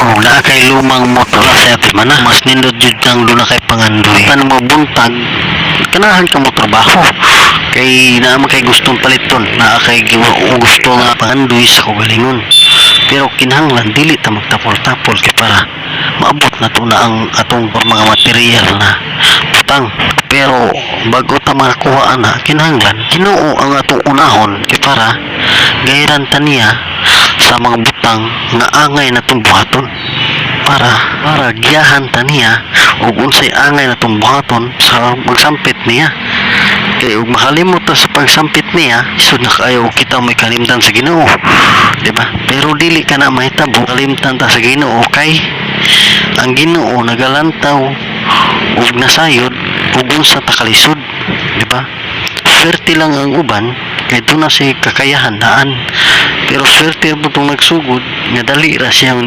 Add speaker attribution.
Speaker 1: O na kay lumang motor sa ati man mas nindot jud nang duna kay pangandoy. Tan mo buntag kanahan ka mo trabaho. Kay naa man kay gustong paliton, naa kay gusto nga pangandoy sa kugalingon. Pero kinahanglan dili ta magtapol-tapol kay para maabot na to na ang atong mga material na butang. Pero bago ta makakuha ana kinahanglan Ginoo ang atong unahon kay para gayran ta niya sa mga butang nga angay na tong buhaton para giyahan ta niya ug unsay angay na tong buhaton sa magsampit niya. Kay ug makalimot ta sa pagsampit niya isud na kaayo kita may kalimtan sa Ginoo, di ba? Pero dili ka na mahitabo kalimtan ta sa Ginoo kay ang Ginoo nagalantaw ug nasayod ug unsa ta kalisod, di ba? Swerte lang ang uban kay doon na si kakayahan naan, pero swerte mo itong nagsugod nga dali ra siyang